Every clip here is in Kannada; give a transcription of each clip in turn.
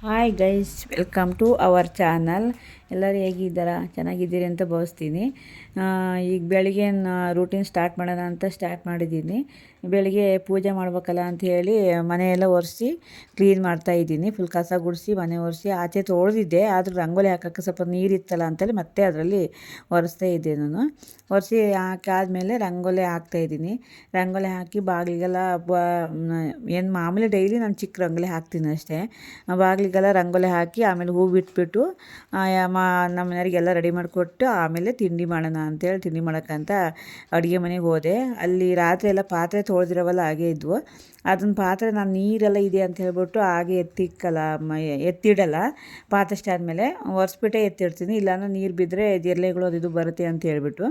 Hi guys, welcome to our channel. ಎಲ್ಲರೂ ಹೇಗಿದ್ದೀರಾ? ಚೆನ್ನಾಗಿದ್ದೀರಿ ಅಂತ ಭಾವಿಸ್ತೀನಿ. ಈಗ ಬೆಳಿಗ್ಗೆ ರೂಟೀನ್ ಸ್ಟಾರ್ಟ್ ಮಾಡೋಣ ಅಂತ ಸ್ಟಾರ್ಟ್ ಮಾಡಿದ್ದೀನಿ. ಬೆಳಿಗ್ಗೆ ಪೂಜೆ ಮಾಡ್ಬೇಕಲ್ಲ ಅಂತ ಹೇಳಿ ಮನೆಯೆಲ್ಲ ಒರೆಸಿ ಕ್ಲೀನ್ ಮಾಡ್ತಾಯಿದ್ದೀನಿ. ಫುಲ್ ಕಸ ಗುಡಿಸಿ ಮನೆ ಒರೆಸಿ ಆಚೆ ತೊಳೆದಿದ್ದೆ, ಆದರೂ ರಂಗೋಲಿ ಹಾಕೋಕ್ಕೆ ಸ್ವಲ್ಪ ನೀರಿತ್ತಲ್ಲ ಅಂತೇಳಿ ಮತ್ತೆ ಅದರಲ್ಲಿ ಒರೆಸ್ತಾ ಇದ್ದೆ. ನಾನು ಒರೆಸಿ ಹಾಕಾದ್ಮೇಲೆ ರಂಗೋಲಿ ಹಾಕ್ತಾಯಿದ್ದೀನಿ. ರಂಗೋಲಿ ಹಾಕಿ ಬಾಗಿಲಿಗೆಲ್ಲ ಏನು ಮಾಮೂಲಿ ಡೈಲಿ ನಾನು ಚಿಕ್ಕ ರಂಗೋಲಿ ಹಾಕ್ತೀನಿ ಅಷ್ಟೇ. ಬಾಗಿಲಿಗೆಲ್ಲ ರಂಗೋಲಿ ಹಾಕಿ ಆಮೇಲೆ ಹೂ ಬಿಟ್ಬಿಟ್ಟು ನಮ್ಮ ಮನೆಯವರಿಗೆಲ್ಲ ರೆಡಿ ಮಾಡಿಕೊಟ್ಟು ಆಮೇಲೆ ತಿಂಡಿ ಮಾಡೋಣ ಅಂತೇಳಿ ತಿಂಡಿ ಮಾಡೋಕ್ಕಂತ ಅಡುಗೆ ಮನೆಗೆ ಹೋದೆ. ಅಲ್ಲಿ ರಾತ್ರಿ ಎಲ್ಲ ಪಾತ್ರೆ ತೊಳೆದಿರೋವೆಲ್ಲ ಹಾಗೆ ಇದ್ವು. ಅದನ್ನ ಪಾತ್ರೆ ನಾನು ನೀರೆಲ್ಲ ಇದೆ ಅಂತ ಹೇಳ್ಬಿಟ್ಟು ಹಾಗೆ ಎತ್ತಿಡಲ್ಲ. ಪಾತ್ರೆ ಸ್ಟ್ಯಾಂಡ್ ಮೇಲೆ ಒರೆಸ್ಬಿಟ್ಟೆ ಎತ್ತಿಡ್ತೀನಿ, ಇಲ್ಲಾಂದ್ರೆ ನೀರು ಬಿದ್ದರೆ ಜಿರಳೆಗಳು ಅದು ಬರುತ್ತೆ ಅಂತ ಹೇಳ್ಬಿಟ್ಟು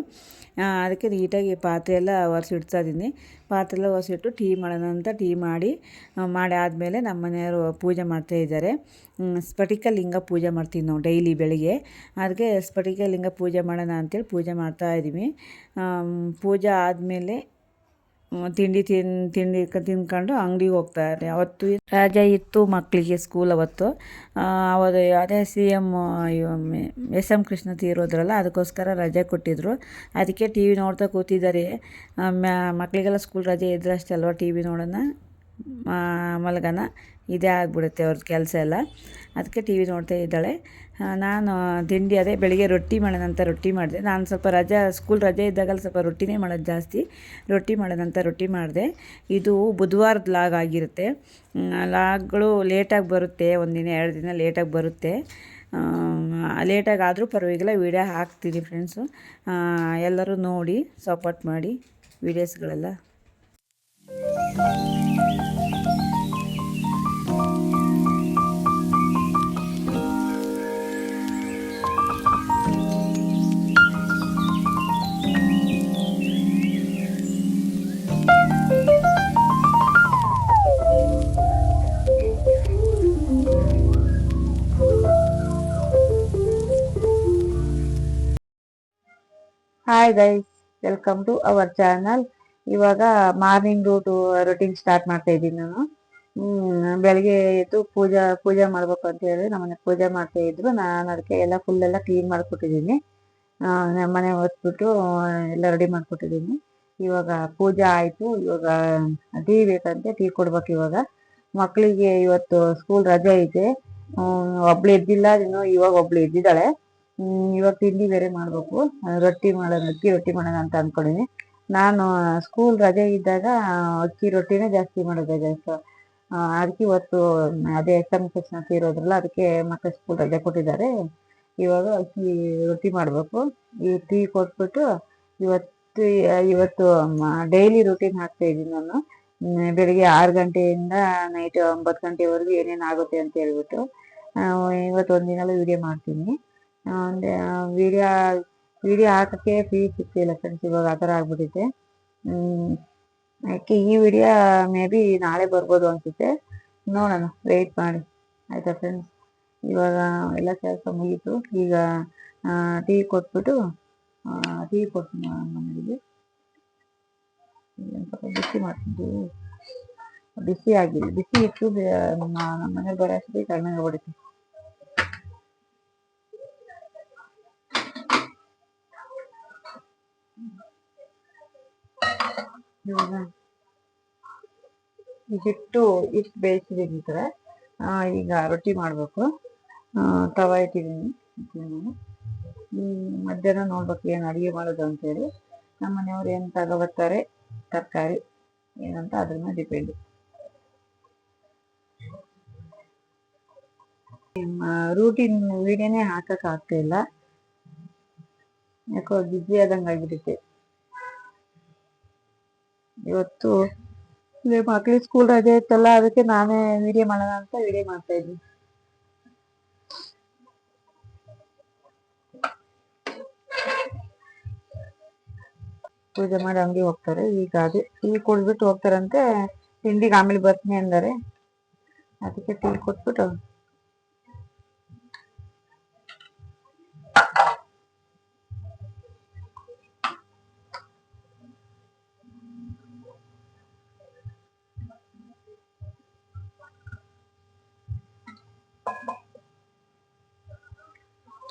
ಅದಕ್ಕೆ ನೀಟಾಗಿ ಪಾತ್ರೆ ಎಲ್ಲ ಒರೆಸಿಡ್ತಾ ಇದ್ದೀನಿ. ಪಾತ್ರೆ ಎಲ್ಲ ಒರೆಸಿಟ್ಟು ಟೀ ಮಾಡೋಣ ಅಂತ ಟೀ ಮಾಡಿ ಆದಮೇಲೆ ನಮ್ಮ ಮನೆಯವರು ಪೂಜೆ ಮಾಡ್ತಾಯಿದ್ದಾರೆ. ಸ್ಫಟಿಕ ಲಿಂಗ ಪೂಜೆ ಮಾಡ್ತೀವಿ ನಾವು ಡೈಲಿ ಬೆಳಿಗ್ಗೆ. ಅದಕ್ಕೆ ಸ್ಫಟಿಕ ಲಿಂಗ ಪೂಜೆ ಮಾಡೋಣ ಅಂತೇಳಿ ಪೂಜೆ ಮಾಡ್ತಾಯಿದ್ದೀವಿ. ಪೂಜೆ ಆದಮೇಲೆ ತಿಂಡಿ ತಿಂದ್ಕೊಂಡು ಅಂಗಡಿಗೆ ಹೋಗ್ತಾರೆ. ಅವತ್ತು ರಜೆ ಇತ್ತು ಮಕ್ಕಳಿಗೆ ಸ್ಕೂಲ್. ಅವತ್ತು ಅದೇ CM SM ಕೃಷ್ಣ ತೀರೋದ್ರಲ್ಲ, ಅದಕ್ಕೋಸ್ಕರ ರಜೆ ಕೊಟ್ಟಿದ್ದರು. ಅದಕ್ಕೆ ಟಿ ವಿ ನೋಡ್ತಾ ಕೂತಿದ್ದಾರೆ. ಮಕ್ಕಳಿಗೆಲ್ಲ ಸ್ಕೂಲ್ ರಜೆ ಇದ್ರೆ ಅಷ್ಟೇ ಅಲ್ವ ಟಿ ವಿ ನೋಡೋಣ ಮಲಗೋಣ, ಇದೇ ಆಗಿಬಿಡುತ್ತೆ ಅವ್ರದ್ದು ಕೆಲಸ ಎಲ್ಲ. ಅದಕ್ಕೆ ಟಿ ವಿ ನೋಡ್ತಾ ಇದ್ದಾಳೆ. ನಾನು ತಿಂಡಿ ಅದೇ ಬೆಳಿಗ್ಗೆ ರೊಟ್ಟಿ ಮಾಡೋಣ ಅಂತ ರೊಟ್ಟಿ ಮಾಡಿದೆ. ನಾನು ಸ್ವಲ್ಪ ಸ್ಕೂಲ್ ರಜೆ ಇದ್ದಾಗಲ್ಲ ಸ್ವಲ್ಪ ರೊಟ್ಟಿನೇ ಮಾಡೋದು ಜಾಸ್ತಿ. ರೊಟ್ಟಿ ಮಾಡೋಣ ಅಂತ ರೊಟ್ಟಿ ಮಾಡಿದೆ. ಇದು ಬುಧವಾರದ ಲಾಗ್ ಆಗಿರುತ್ತೆ. ಲಾಗ್ಗಳು ಲೇಟಾಗಿ ಬರುತ್ತೆ, ಒಂದಿನ 2 ದಿನ ಲೇಟಾಗಿ ಬರುತ್ತೆ. ಲೇಟಾಗಿ ಆದರೂ ಪರವಾಗಿಲ್ಲ, ವೀಡಿಯೋ ಹಾಕ್ತೀನಿ ಫ್ರೆಂಡ್ಸು. ಎಲ್ಲರೂ ನೋಡಿ ಸಪೋರ್ಟ್ ಮಾಡಿ ವೀಡಿಯೋಸ್ಗಳೆಲ್ಲ. Hi guys, welcome to our channel. ಇವಾಗ ಮಾರ್ನಿಂಗ್ ರೊಟೀನ್ ಸ್ಟಾರ್ಟ್ ಮಾಡ್ತಾ ಇದ್ದೀನಿ ನಾನು. ಬೆಳಗ್ಗೆ ಎದ್ದು ಪೂಜೆ ಮಾಡ್ಬೇಕು ಅಂತ ಹೇಳಿ ನಮ್ಮನೆ ಪೂಜೆ ಮಾಡ್ತಾ ಇದ್ರು. ನಾನು ಅದಕ್ಕೆ ಎಲ್ಲ ಫುಲ್ಲೆಲ್ಲ ಕ್ಲೀನ್ ಮಾಡಿಕೊಟ್ಟಿದ್ದೀನಿ. ಮನೆ ಒರೆಸ್ಬಿಟ್ಟು ಎಲ್ಲ ರೆಡಿ ಮಾಡಿಕೊಟ್ಟಿದ್ದೀನಿ. ಇವಾಗ ಪೂಜೆ ಆಯಿತು. ಇವಾಗ ಟೀ ಬೇಕಂತೆ, ಟೀ ಕೊಡ್ಬೇಕು ಇವಾಗ. ಮಕ್ಕಳಿಗೆ ಇವತ್ತು ಸ್ಕೂಲ್ ರಜೆ ಐತೆ. ಒಬ್ಳು ಎದ್ದಿಲ್ಲ ಇನ್ನು, ಇವಾಗ ಒಬ್ಳು ಎದ್ದಿದ್ದಾಳೆ. ಇವಾಗ ತಿಂಡಿ ಬೇರೆ ಮಾಡಬೇಕು. ಅಕ್ಕಿ ರೊಟ್ಟಿ ಮಾಡೋಣ ಅಂತ ಅಂದ್ಕೊಂಡಿದ್ದೀನಿ. ನಾನು ಸ್ಕೂಲ್ ರಜೆ ಇದ್ದಾಗ ಅಕ್ಕಿ ರೊಟ್ಟಿನೇ ಜಾಸ್ತಿ ಮಾಡೋದು ಜಾಸ್ತಿ. ಅದಕ್ಕೆ ಇವತ್ತು ಅದೇ SM ಕೃಷ್ಣ ತೀರೋದ್ರಲ್ಲ, ಅದಕ್ಕೆ ಮಕ್ಕಳು ಸ್ಕೂಲ್ ರಜೆ ಕೊಟ್ಟಿದ್ದಾರೆ. ಇವಾಗ ಅಕ್ಕಿ ರೊಟ್ಟಿ ಮಾಡಬೇಕು. ಈ ಟೀ ಕೊಟ್ಬಿಟ್ಟು ಇವತ್ತು ಡೈಲಿ ರೂಟೀನ್ ಹಾಕ್ತಾ ಇದ್ದೀನಿ ನಾನು. ಬೆಳಿಗ್ಗೆ 6 ಗಂಟೆಯಿಂದ ನೈಟ್ 9 ಗಂಟೆವರೆಗೂ ಏನೇನು ಆಗುತ್ತೆ ಅಂತ ಹೇಳ್ಬಿಟ್ಟು ಇವತ್ತು ಒಂದಿನಲ್ಲೂ ವಿಡಿಯೋ ಮಾಡ್ತೀನಿ. ವಿಡಿಯೋ ಹಾಕೋಕ್ಕೆ ಫ್ರೀ ಸಿಗ್ತಿಲ್ಲ ಫ್ರೆಂಡ್ಸ್, ಇವಾಗ ಆ ಥರ ಆಗ್ಬಿಟ್ಟಿದೆ. ಯಾಕೆ ಈ ವಿಡಿಯೋ ಮೇ ಬಿ ನಾಳೆ ಬರ್ಬೋದು ಅನಿಸುತ್ತೆ, ನೋಡೋಣ, ವೆಯ್ಟ್ ಮಾಡಿ ಆಯಿತಾ ಫ್ರೆಂಡ್ಸ್. ಇವಾಗ ಎಲ್ಲ ಕೆಲಸ ಮುಗೀತು. ಈಗ ಟೀ ಕೊಟ್ಬಿಟ್ಟು ಮನೆಗೆ ಸ್ವಲ್ಪ ಬಿಸಿ ಮಾಡ್ತಿದ್ವಿ. ಬಿಸಿ ಆಗಿಲ್ಲ, ಬಿಸಿ ಇಟ್ಟು ನಮ್ಮ ಮನೆಗೆ ಬರೋ ಅಷ್ಟೇ ತಣ್ಣಗೆ ಹೊಡಿತೀವಿ. ಇವಾಗ ಹಿಟ್ಟು ಬೇಯಿಸಿದ್ದೀನಿ. ಈಗ ರೊಟ್ಟಿ ಮಾಡಬೇಕು. ತವ ಇಟ್ಟಿದ್ದೀನಿ. ಮಧ್ಯಾಹ್ನ ನೋಡ್ಬೇಕು ಏನು ಅಡುಗೆ ಮಾಡೋದು ಅಂತೇಳಿ. ನಮ್ಮ ಮನೆಯವ್ರು ಏನು ತಗೊಬರ್ತಾರೆ ತರಕಾರಿ ಏನಂತ ಅದ್ರ ಮೇಲೆ ಡಿಪೆಂಡು. ರೂಟೀನ್ ವಿಡಿಯೋನೇ ಹಾಕಕ್ಕೆ ಇಲ್ಲ, ಯಾಕೋ ಬ್ಯುಸಿ ಆದಂಗೆ ಆಗಿಬಿಡುತ್ತೆ. ಇವತ್ತು ಮಕ್ಳಿಗೆ ಸ್ಕೂಲ್ ರಜೆ ಇತ್ತಲ್ಲ, ಅದಕ್ಕೆ ನಾನೇ ವಿಡಿಯೋ ಮಾಡೋಣ ಅಂತ ವಿಡಿಯೋ ಮಾಡ್ತಾ ಇದ್ದೀನಿ. ಪೂಜೆ ಮಾಡಿ ಅಂಗಡಿ ಹೋಗ್ತಾರೆ. ಈಗ ಅದೇ ಟೀ ಕುಡಿದ್ಬಿಟ್ಟು ಹೋಗ್ತಾರಂತೆ. ತಿಂಡಿಗೆ ಆಮೇಲೆ ಬರ್ತೀನಿ ಅಂದರೆ ಅದಕ್ಕೆ ಟೀ ಕೊಟ್ಬಿಟ್ಟು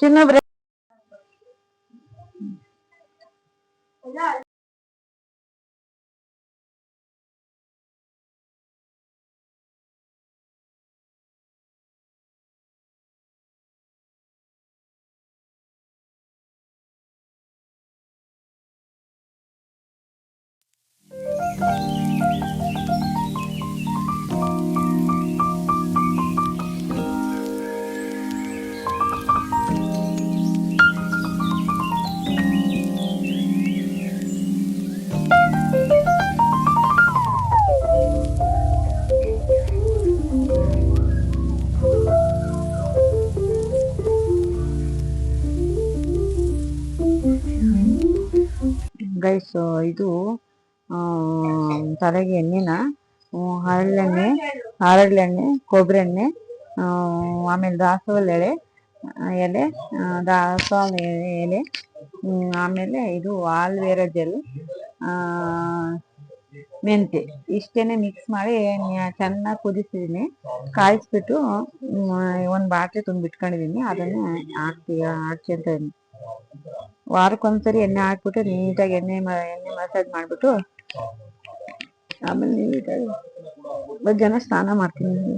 ಚಿನ್ನ ಗೈಸ್, ಇದು ತಲೆಗೆ ಎಣ್ಣೆನ ಹರಳೆಣ್ಣೆ, ಕೊಬ್ಬರಿ ಎಣ್ಣೆ, ಆಮೇಲೆ ದಾಸವಾಳ ಎಲೆ, ದಾಸವಾಳ ಎಲೆ, ಆಮೇಲೆ ಇದು ಆಲ್ವೇರಾ ಜೆಲ್, ಮೆಂತೆ ಇಷ್ಟೇನೆ ಮಿಕ್ಸ್ ಮಾಡಿ ಚೆನ್ನಾಗಿ ಕುದಿಸಿದೀನಿ. ಕಾಯಿಸ್ಬಿಟ್ಟು ಒಂದು ಬಾಟ್ಲಿ ತುಂಬಿಟ್ಕೊಂಡಿದೀನಿ. ಅದನ್ನ ಹಾಕ್ಕೊಂತ ಇದೀನಿ. ವಾರಕ್ಕೊಂದ್ಸರಿ ಎಣ್ಣೆ ಹಾಕ್ಬಿಟ್ಟು ನೀಟಾಗಿ ಎಣ್ಣೆ ಮಸಾಜ್ ಮಾಡ್ಬಿಟ್ಟು ಆಮೇಲೆ ನೀಟಾಗಿ ಮಧ್ಯಾಹ್ನ ಸ್ನಾನ ಮಾಡ್ತೀನಿ.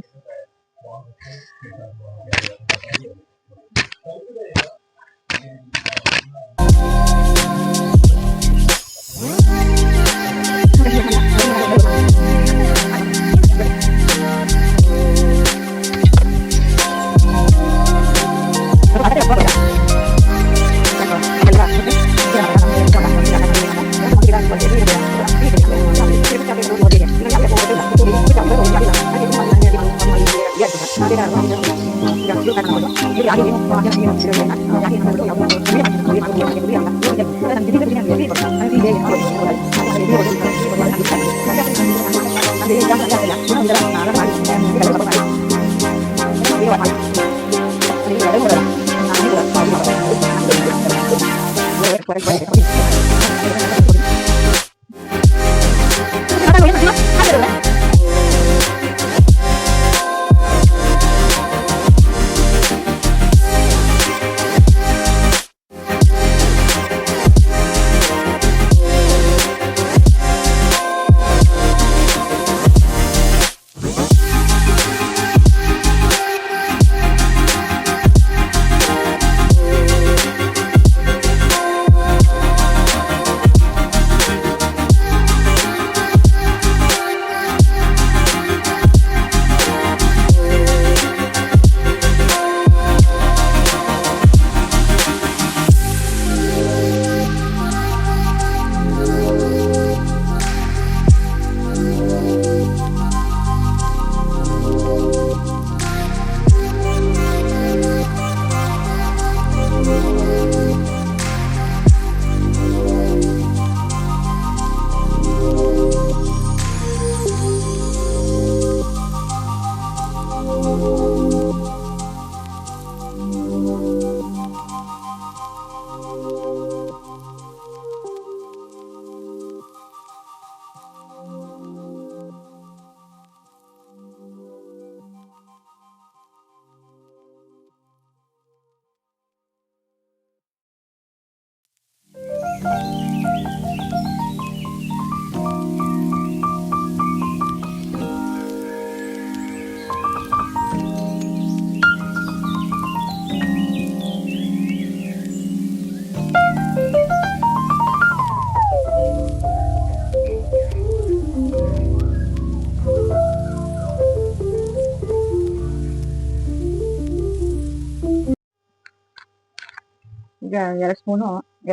ಈಗ 2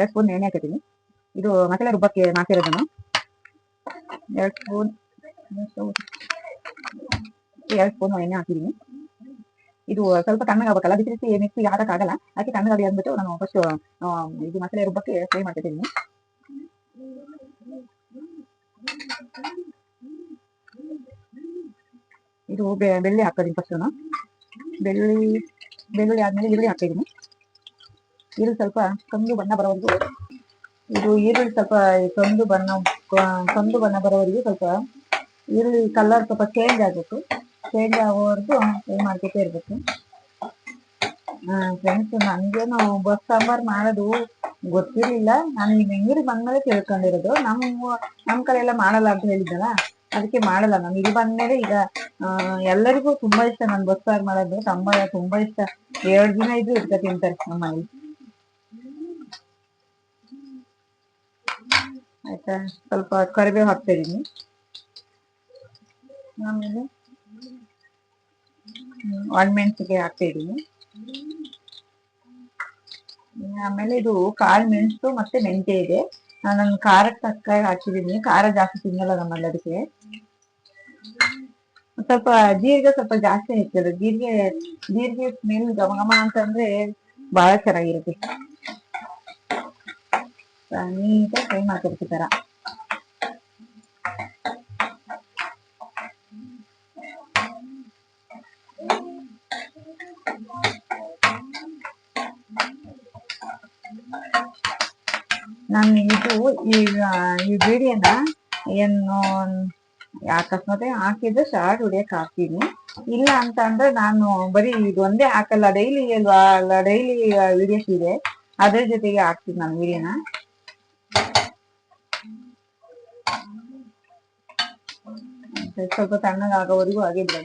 ಸ್ಪೂನ್ ಎಣ್ಣೆ ಹಾಕಿದ್ದೀನಿ. ಇದು ಮಸಾಲೆ ರುಬ್ಬಕ್ಕೆ ಮಾಡ್ತಿರೋದನ್ನು 2 ಸ್ಪೂನ್ ಎಣ್ಣೆ ಹಾಕಿದ್ದೀನಿ. ಇದು ಸ್ವಲ್ಪ ತಣ್ಣಗಾಗಬೇಕಲ್ಲ, ಬಿಸಿ ಮಿಕ್ಸಿಗೆ ಹಾಕಕ್ಕಾಗಲ್ಲ. ಅದಕ್ಕೆ ತಣ್ಣಗಾಗಲಿ ಅಂದ್ಬಿಟ್ಟು ನಾನು ಫಸ್ಟ್ ಇದು ಮಸಾಲೆ ರುಬ್ಬಕ್ಕೆ ಫ್ರೈ ಮಾಡ್ತಿದ್ದೀನಿ. ಇದು ಬೆಳ್ಳಿ ಹಾಕೋದೀನಿ ಫಸ್ಟ್. ಬೆಳ್ಳುಳ್ಳಿ ಆದ್ಮೇಲೆ ಈರುಳ್ಳಿ ಹಾಕಿದ್ದೀನಿ. ಈರುಳ್ಳಿ ಸ್ವಲ್ಪ ಕಂದು ಬಣ್ಣ ಬರೋವರೆಗೂ ಕಂದು ಬಣ್ಣ ಬರೋವರೆಗೂ ಸ್ವಲ್ಪ ಈರುಳ್ಳಿ ಕಲರ್ ಸ್ವಲ್ಪ ಚೇಂಜ್ ಆಗಬೇಕು. ಚೇಂಜ್ ಆಗೋವರೆಗೂ ಫ್ರೈ ಮಾಡ್ಕೊತಾ ಇರಬೇಕು. ಫ್ರೆಂಡ್ಸ್, ನನ್ಗೇನು ಬಸ್ ಸಾಂಬಾರ್ ಮಾಡೋದು ಗೊತ್ತಿರ್ಲಿಲ್ಲ. ನಾನು ಈ ಬೆಂಗಳೂರಿಗೆ ಬಂದ್ಮೇಲೆ ತಿಳ್ಕೊಂಡಿರೋದು. ನಮ್ ಕಡೆ ಎಲ್ಲ ಮಾಡಲ್ಲ ಅಂತ ಹೇಳಿದ್ದಲ್ಲ, ಅದಕ್ಕೆ ಮಾಡಲ್ಲ. ನಾನು ಇಲ್ಲಿ ಬಂದ್ಮೇಲೆ ಈಗ ಎಲ್ಲರಿಗೂ ತುಂಬಾ ಇಷ್ಟ ನನ್ ಬಸ್ ಸಾರು ಮಾಡೋದು. ತುಂಬಾ ಇಷ್ಟ. 2 ದಿನ ಇದ್ದು ಇಟ್ಕ ತಿಂತಾರೆ ನಮ್ಮಲ್ಲಿ. ಆಯ್ತಾ, ಸ್ವಲ್ಪ ಕರಿಬೇವು ಹಾಕ್ತಾ ಇದೀನಿ. ಆಮೇಲೆ ಒಣಮೆಣಸಿಗೆ ಹಾಕ್ತಾ ಇದೀನಿ. ಆಮೇಲೆ ಇದು ಕಾಳು ಮೆಣಸು ಮತ್ತೆ ಮೆಂತೆ ಇದೆ. ನಾನು ಖಾರಕ್ಕೆ ತಕ್ಕಾಗಿ ಹಾಕಿದೀನಿ. ಖಾರ ಜಾಸ್ತಿ ತಿನ್ನಲ್ಲ ನಮ್ಮಲ್ಲಿ, ಅದಕ್ಕೆ ಸ್ವಲ್ಪ ಜೀರಿಗೆ ಸ್ವಲ್ಪ ಜಾಸ್ತಿ ಹಾಕ್ತದೆ. ಜೀರಿಗೆ ಸ್ಮೆಲ್ ಘಮ ಅಂತಂದ್ರೆ ಬಹಳ ಚೆನ್ನಾಗಿರುತ್ತೆ. ನೀಟಾಗಿ ಫ್ರೈ ಮಾಡ್ಕೊಡ್ತಿದ್ದಾರ. ನಾನು ಈ ವಿಡಿಯೋನ ಏನು ಅಕಸ್ಮಾತ್ ಹಾಕಿದ್ರೆ ಶಾರ್ಟ್ ಹೊಡಿಯಕ್ ಹಾಕ್ತೀನಿ. ಇಲ್ಲ ಅಂತ ಅಂದ್ರೆ ನಾನು ಬರೀ ಇದು ಒಂದೇ ಹಾಕಲ್ಲ. ಡೈಲಿ ಅಲ್ವಾ, ಡೈಲಿ ವಿಡಿಯೋಸ್ ಇದೆ, ಅದ್ರ ಜೊತೆಗೆ ಹಾಕ್ತೀನಿ ನಾನು ವಿಡಿಯೋನ. ಸ್ವಲ್ಪ ತಣ್ಣಗಾಗೋವರೆಗೂ ಆಗಿದ್ರೆ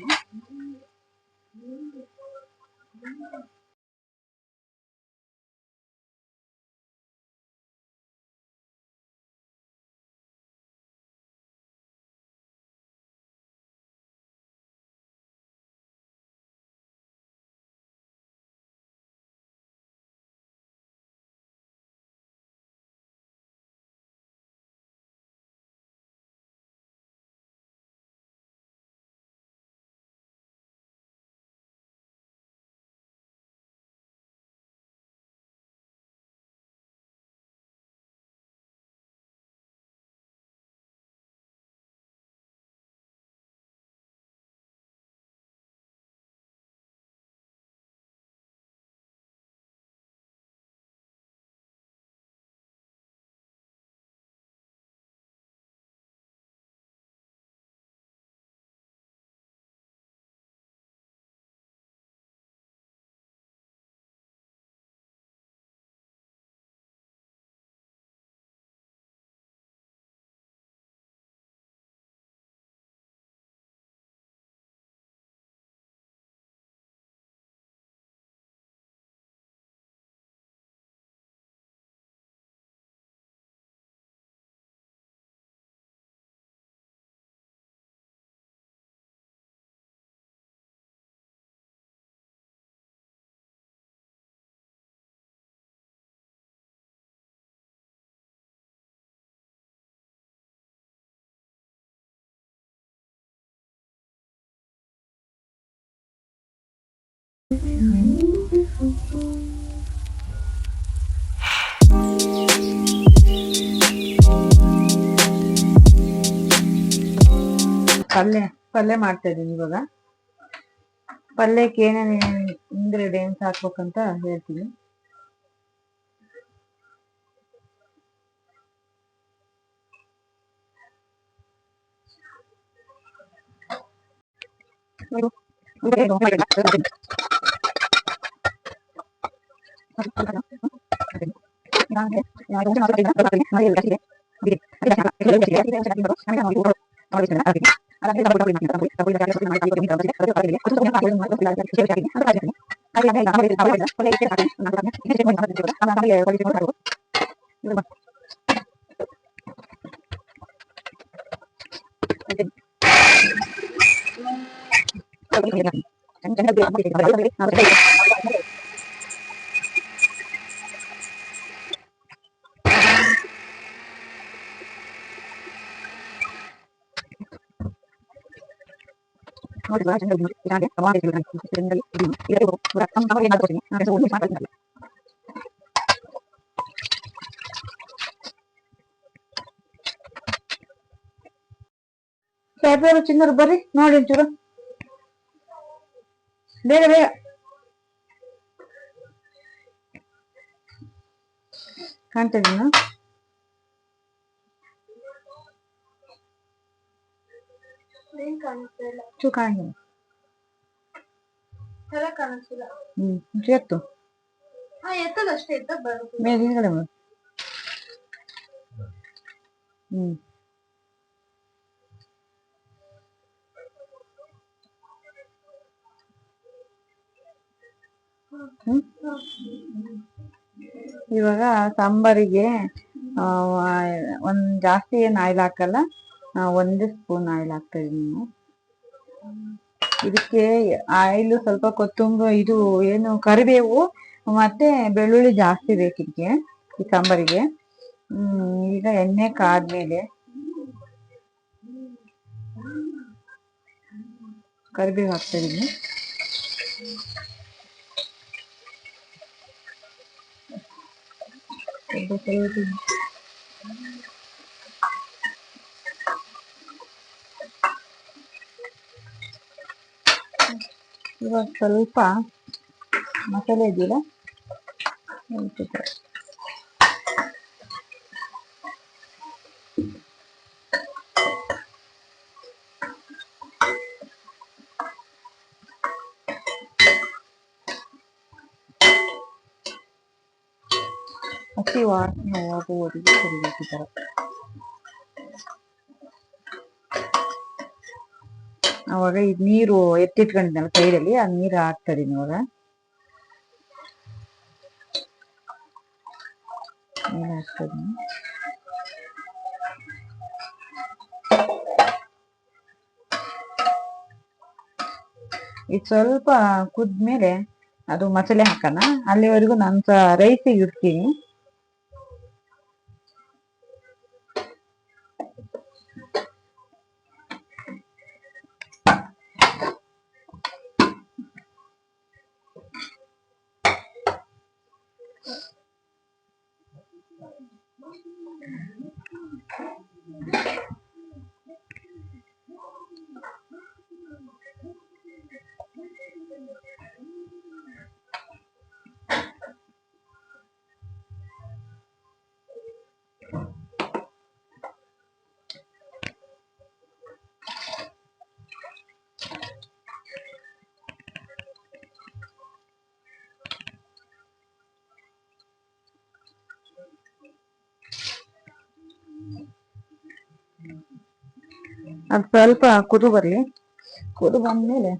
ಪಲ್ಯ ಮಾಡ್ತಾ ಇದೀನಿ. ಇವಾಗ ಪಲ್ಯಕ್ಕೆ ಏನೇನು ಇಂಗ್ರೀಡಿಯೆಂಟ್ಸ್ ಹಾಕ್ಬೇಕಂತ ಹೇಳ್ತೀನಿ. ಚಿನ್ನರು ಬರ್ರಿ ನೋಡಿ ಒಂಚೂರು ಬೇಗ ಬೇಗ. ಕಾಣ್ತಾ ಇದೀನ? ಕಾಣಿಲ್ಲ. ಎತ್ತು ಮೇಲೆ ಹಿಂದ್ಗಡೆ ಮಾಡು. ಇವಾಗ ಸಾಂಬಾರಿಗೆ ಒಂದ್ ಜಾಸ್ತಿ ಏನ್ ಆಯಿಲ್ ಹಾಕಲ್ಲ, 1 ಸ್ಪೂನ್ ಆಯಿಲ್ ಹಾಕ್ತಾ ಇದೀನಿ. ಇದಕ್ಕೆ ಆಯಿಲ್ ಸ್ವಲ್ಪ ಕೊತ್ತಂಬರಿ, ಇದು ಏನು ಕರಿಬೇವು ಮತ್ತೆ ಬೆಳ್ಳುಳ್ಳಿ ಜಾಸ್ತಿ ಬೇಕು ಇದಕ್ಕೆ, ಈ ಸಾಂಬಾರಿಗೆ. ಈಗ ಎಣ್ಣೆ ಕಾದ್ಮೇಲೆ ಕರಿಬೇವು ಹಾಕ್ತಾ ಇದೀನಿ. ಇವಾಗ ಸ್ವಲ್ಪ ಮಸಾಲೆ ಇದೆಯಲ್ಲ ಹಸಿ ವಾಸನೆ ಹೋಗುವವರೆಗೆ ಕರಿಬೇಕಿದ್ದಾರೆ. ಅವಾಗ ಈಗ ನೀರು ಎತ್ತಿಟ್ಕೊಂಡಿದ್ದಲ್ಲ ಸೈಡಲ್ಲಿ, ಆ ನೀರು ಹಾಕ್ತಾ ಇದೀನಿ ಇವಾಗ. ನೀರು ಹಾಕ್ತಾ ಇದೀನಿ. ಇದು ಸ್ವಲ್ಪ ಕುದ್ಮೇಲೆ ಅದು ಮಸಾಲೆ ಹಾಕೋಣ. ಅಲ್ಲಿವರೆಗೂ ನಾನು ರೈಸಿಗೆ ಇಡ್ತೀನಿ. ಅದು ಸ್ವಲ್ಪ ಕುದು ಬರ್ಲಿ. ಕುದು ಬಂದ್ಮೇಲೆ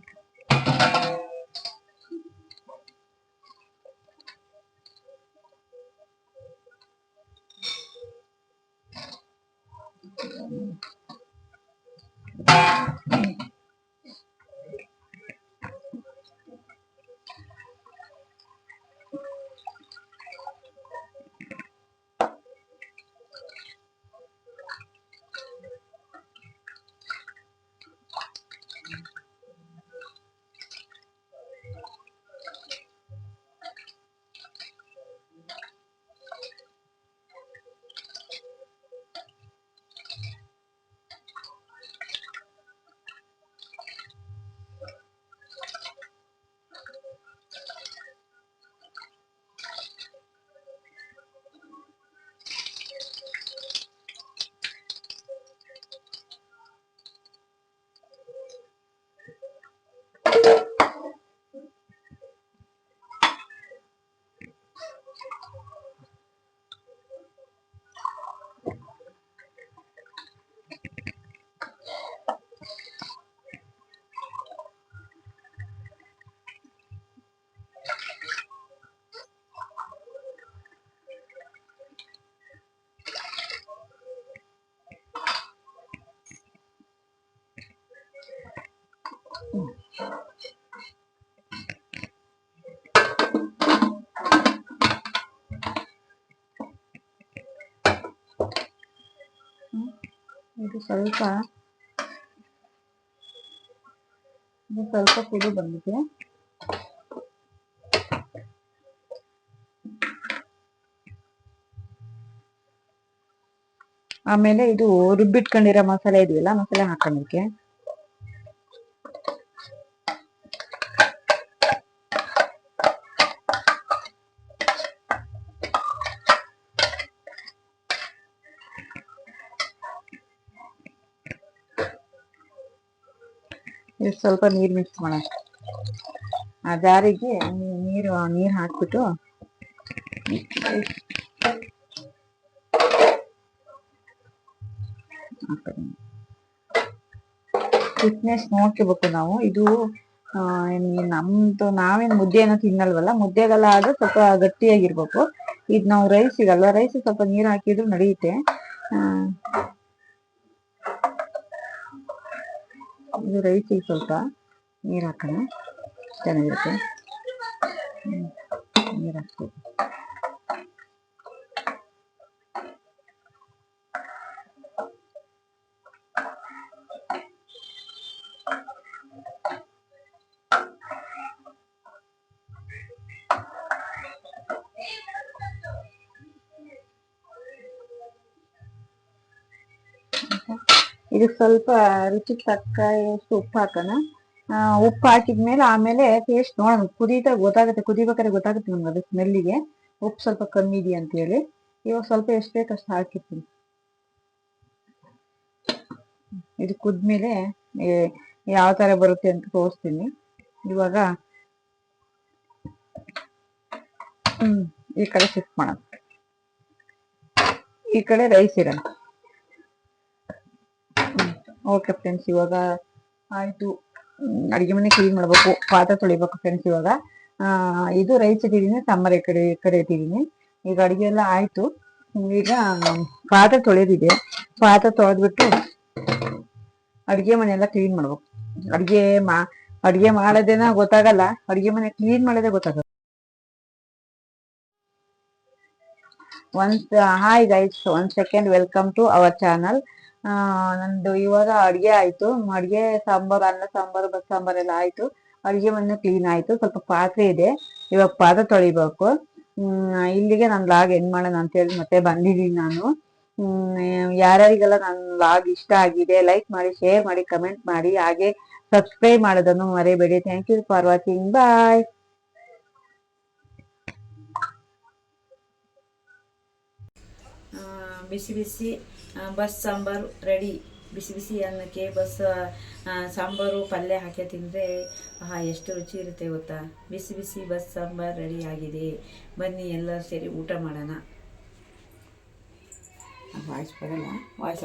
ಇದು ಸ್ವಲ್ಪ ಕುದು ಬಂದಿದೆ. ಆಮೇಲೆ ಇದು ರುಬ್ಬಿಟ್ಕೊಂಡಿರೋ ಮಸಾಲೆ ಇದೆಯಲ್ಲ, ಮಸಾಲೆ ಹಾಕೋದಕ್ಕೆ. ಸ್ವಲ್ಪ ನೀರು ಮಿಕ್ಸ್ ಮಾಡೋಣ. ಆ ಜಾರಿಗೆ ನೀರು ಹಾಕ್ಬಿಟ್ಟು ಫಿಟ್ನೆಸ್ ನೋಡ್ಕೋಬೇಕು ನಾವು. ಇದು ನಮ್ದು ನಾವೇನ್ ಮುದ್ದೆ ಏನೋ ತಿನ್ನಲ್ವಲ್ಲ, ಮುದ್ದೆಗೆಲ್ಲ ಆದ್ರೆ ಸ್ವಲ್ಪ ಗಟ್ಟಿಯಾಗಿರ್ಬೇಕು. ಇದು ನಾವು ರೈಸ್ ಸಿಗಲ್ವಾ, ರೈಸ್ ಸ್ವಲ್ಪ ನೀರು ಹಾಕಿದ್ರು ನಡೆಯುತ್ತೆ. ಇದು ರೈಸಿಗೆ ಸ್ವಲ್ಪ ನೀರು ಹಾಕೋಣ, ಚೆನ್ನಾಗಿರುತ್ತೆ. ನೀರು ಹಾಕ್ತೀವಿ. ಇದಕ್ಕೆ ಸ್ವಲ್ಪ ರುಚಿಗೆ ತಕ್ಕ ಉಪ್ಪು ಹಾಕೋಣ. ಉಪ್ಪು ಹಾಕಿದ್ಮೇಲೆ ಆಮೇಲೆ ಟೇಸ್ಟ್ ನೋಡೋಣ, ಕುದೀತಾ ಗೊತ್ತಾಗುತ್ತೆ, ಕುದಿಬೇಕಾದ್ರೆ ಗೊತ್ತಾಗುತ್ತೆ ನಮ್ಗೆ ಅದು ಸ್ಮೆಲ್ಲಿಗೆ ಉಪ್ಪು ಸ್ವಲ್ಪ ಕಮ್ಮಿ ಇದೆಯಾ ಅಂತ ಹೇಳಿ. ಇವಾಗ ಸ್ವಲ್ಪ ಎಷ್ಟು ಬೇಕು ಅಷ್ಟು ಹಾಕಿರ್ತೀನಿ. ಇದು ಕುದ್ಮೇಲೆ ಯಾವ ತರ ಬರುತ್ತೆ ಅಂತ ತೋರಿಸ್ತೀನಿ. ಇವಾಗ ಈ ಕಡೆ ಶಿಫ್ಟ್ ಮಾಡೋಣ, ಈ ಕಡೆ ರೈಸ್ ಇರೋಣ. ಓಕೆ ಫ್ರೆಂಡ್ಸ್, ಇವಾಗ ಆಯ್ತು. ಅಡಿಗೆ ಮನೆ ಕ್ಲೀನ್ ಮಾಡ್ಬೇಕು, ಪಾತ್ರೆ ತೊಳಿಬೇಕು ಫ್ರೆಂಡ್ಸ್. ಇವಾಗ ಇದು ರೈಸ್ ಇಟ್ಟಿದ್ದೀನಿ, ಸಾಂಬಾರ್ ಈ ಕಡೆ ಇಟ್ಟಿದ್ದೀನಿ. ಈಗ ಅಡಿಗೆ ಎಲ್ಲ ಆಯ್ತು. ಈಗ ಪಾತ್ರೆ ತೊಳೆದಿದೆ, ಪಾತ್ರೆ ತೊಳೆದ್ಬಿಟ್ಟು ಅಡಿಗೆ ಮನೆ ಎಲ್ಲ ಕ್ಲೀನ್ ಮಾಡ್ಬೇಕು. ಅಡಿಗೆ ಮಾಡೋದೇನ ಗೊತ್ತಾಗಲ್ಲ, ಅಡಿಗೆ ಮನೆ ಕ್ಲೀನ್ ಮಾಡೋದೇ ಗೊತ್ತಾಗಲ್ಲ. Hi guys, 1 second, welcome to our channel. ನಂದು ಇವಾಗ ಅಡ್ಗೆ ಆಯ್ತು. ಅಡ್ಗೆ ಸಾಂಬಾರ್, ಅನ್ನ ಸಾಂಬಾರು, ಬಸ್ ಸಾಂಬಾರ್ ಎಲ್ಲ ಆಯ್ತು. ಅಡ್ಗೆ ಮನೆ ಕ್ಲೀನ್ ಆಯ್ತು. ಸ್ವಲ್ಪ ಪಾತ್ರೆ ಇದೆ, ಇವಾಗ ಪಾತ್ರೆ ತೊಳಿಬೇಕು. ಇಲ್ಲಿಗೆ ನಾನು ಲಾಗ್ ಎಂಡ್ ಮಾಡೋಣ ಅಂತ ಹೇಳಿ ಮತ್ತೆ ಬಂದಿದ್ದೀನಿ ನಾನು. ಯಾರ್ಯಾರಿಗೆಲ್ಲ ನನ್ನ ಲಾಗ್ ಇಷ್ಟ ಆಗಿದೆ ಲೈಕ್ ಮಾಡಿ, ಶೇರ್ ಮಾಡಿ, ಕಮೆಂಟ್ ಮಾಡಿ, ಹಾಗೆ ಸಬ್ಸ್ಕ್ರೈಬ್ ಮಾಡೋದನ್ನು ಮರೆಯಬೇಡಿ. Thank you for watching, bye. ಬಿಸಿ ಬಿಸಿ ಬಸ್ ಸಾಂಬಾರು ರೆಡಿ. ಬಿಸಿ ಬಿಸಿ ಅನ್ನಕ್ಕೆ ಸಾಂಬಾರು ಪಲ್ಯ ಹಾಕಿ ತಿಂದರೆ ಎಷ್ಟು ರುಚಿ ಇರುತ್ತೆ ಗೊತ್ತಾ. ಬಿಸಿ ಬಿಸಿ ಬಸ್ ಸಾಂಬಾರು ರೆಡಿ ಆಗಿದೆ, ಬನ್ನಿ ಎಲ್ಲರೂ ಸೇರಿ ಊಟ ಮಾಡೋಣ. ವಾಯ್ಸ್ ಬರಲ್ಲ, ವಾಯ್ಸ್